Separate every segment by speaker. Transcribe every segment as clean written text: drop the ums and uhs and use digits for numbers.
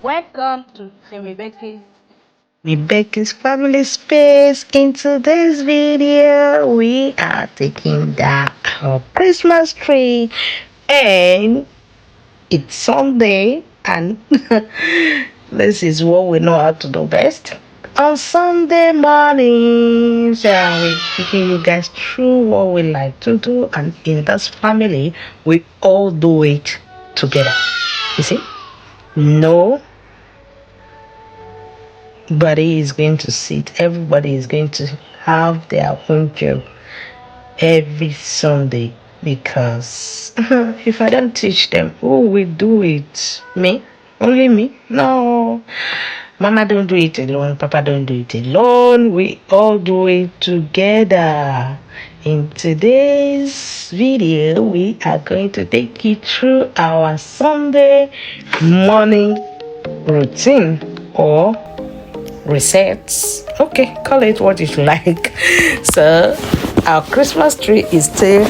Speaker 1: Welcome to TEMIBECKY'S.
Speaker 2: Becky's family space. In today's video, we are taking down our Christmas tree, and it's Sunday, and this is what we know how to do best. On Sunday mornings, we taking you guys through what we like to do, and in this family, we all do it together. You see, no everybody is going to sit, everybody is going to have their own job every Sunday because if I don't teach them, who will do it? Me? Only me? No. Mama don't do it alone, Papa don't do it alone. We all do it together. In today's video, we are going to take you through our Sunday morning routine or resets. Okay, call it what you like. So our Christmas tree is still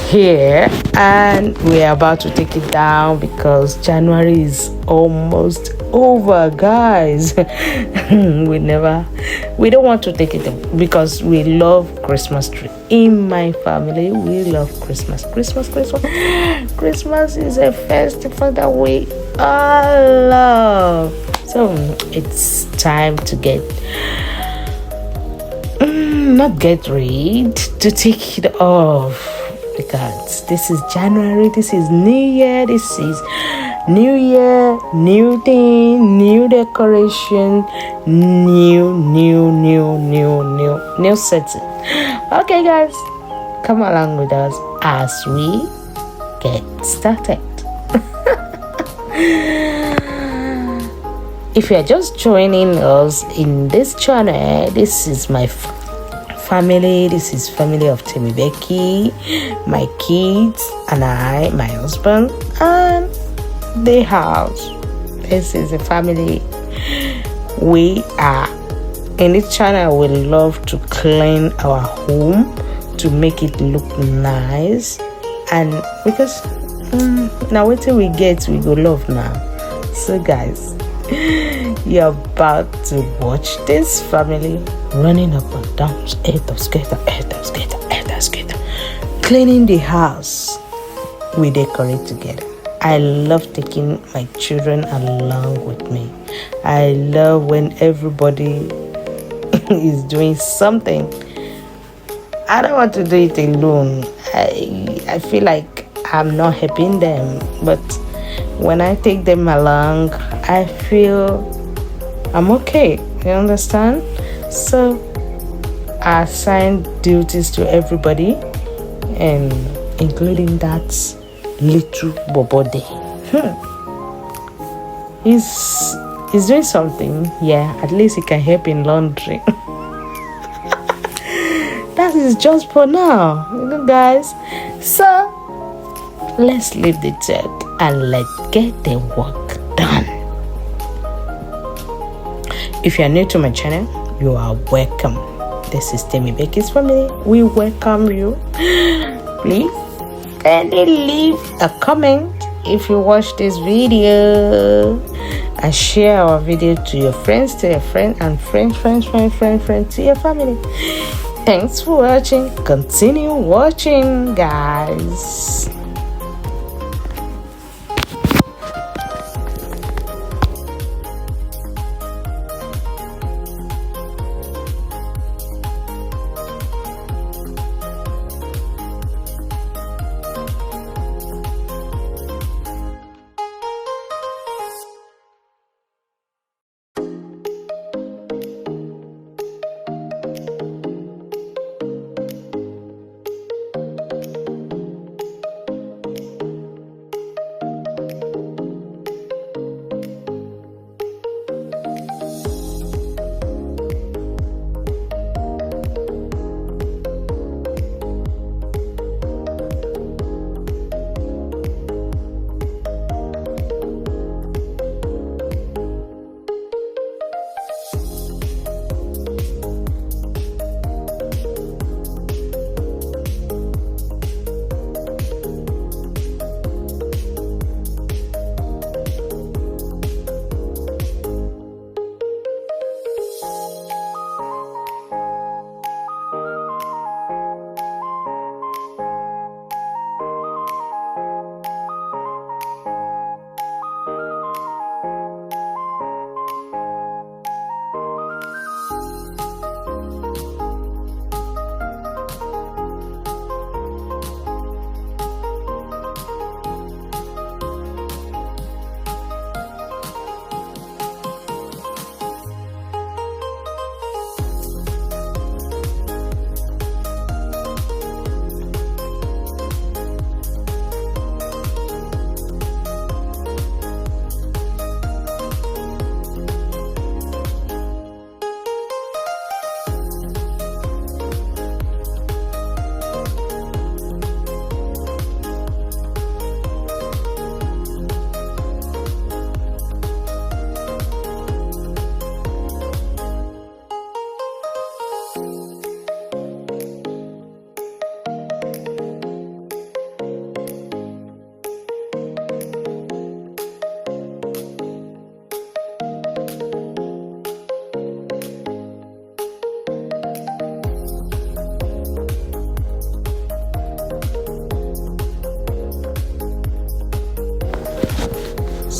Speaker 2: here and we're about to take it down because January is almost over, guys. We don't want to take it down because we love Christmas tree. In my family, we love Christmas. Christmas is a festival that we all love. So it's time to not get rid, to take it off because this is January, this is New Year, this is New Year, new thing, new decoration, new setting. Okay, guys, come along with us as we get started. If you are just joining us in this channel, this is my family. This is family of TEMIBECKY, my kids and I, my husband, and the house. This is a family. We are in this channel. We love to clean our home to make it look nice, and because now what we get, we go love now. So, guys, you're about to watch this family running up and down, skater, cleaning the house. We decorate together. I love taking my children along with me. I love when everybody is doing something. I don't want to do it alone. I feel like I'm not helping them, but when I take them along, I feel I'm okay. You understand? So I assign duties to everybody, and including that little Bobode. He's doing something. Yeah, at least he can help in laundry. That is just for now, guys. So let's leave the talk and let's get the work done. If you are new to my channel, you are welcome. This is TEMIBECKY'S family. We welcome you. Please kindly leave a comment if you watch this video and share our video to your friends, to your friend, and friend to your family. Thanks for watching. Continue watching, guys.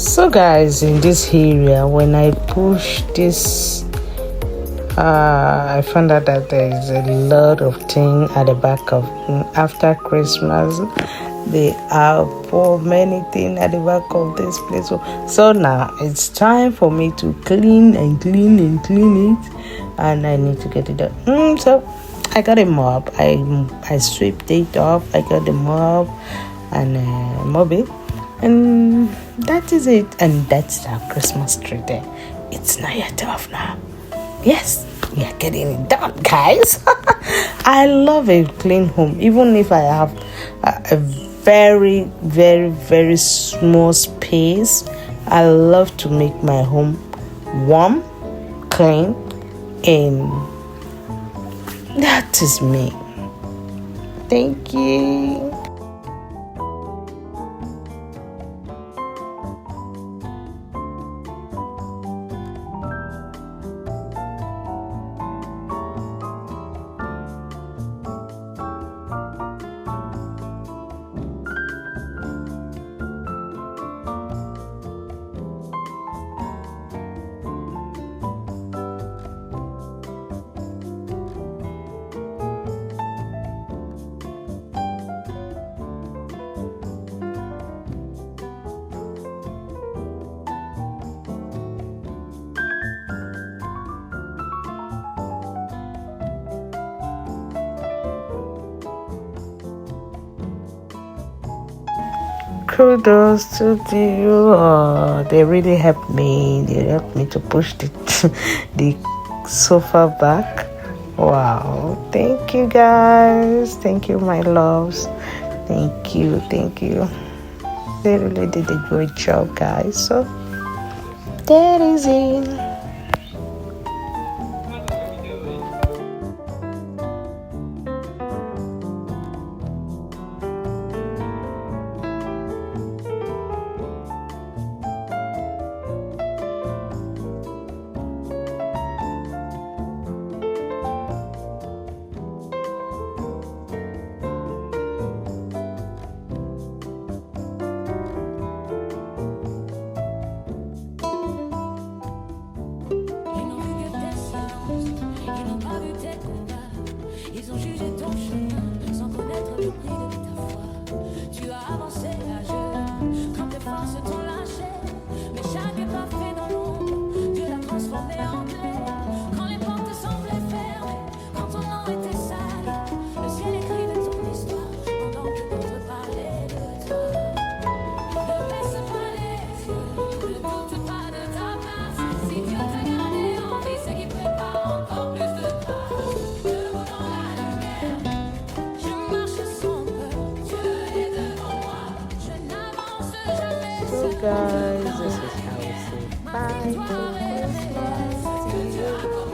Speaker 2: So guys, in this area, when I push this, I found out that there is a lot of thing at the back of after Christmas. They are for many things at the back of this place. So now it's time for me to clean and clean and clean it, and I need to get it done. So I got a mop. I swept it off. I got the mop and mop it, and that is it. And that's our Christmas tree there. It's not yet off now. Yes, we are getting it done, guys. I love a clean home, even if I have a very, very, very small space. I love to make my home warm, clean, and that is me. Thank you. Kudos to you. They really helped me. They helped me to push the sofa back. Wow. Thank you, guys. Thank you, my loves. Thank you. Thank you. They really did a great job, guys. So that is it. Guys, this is how we say bye to Christmas. See you.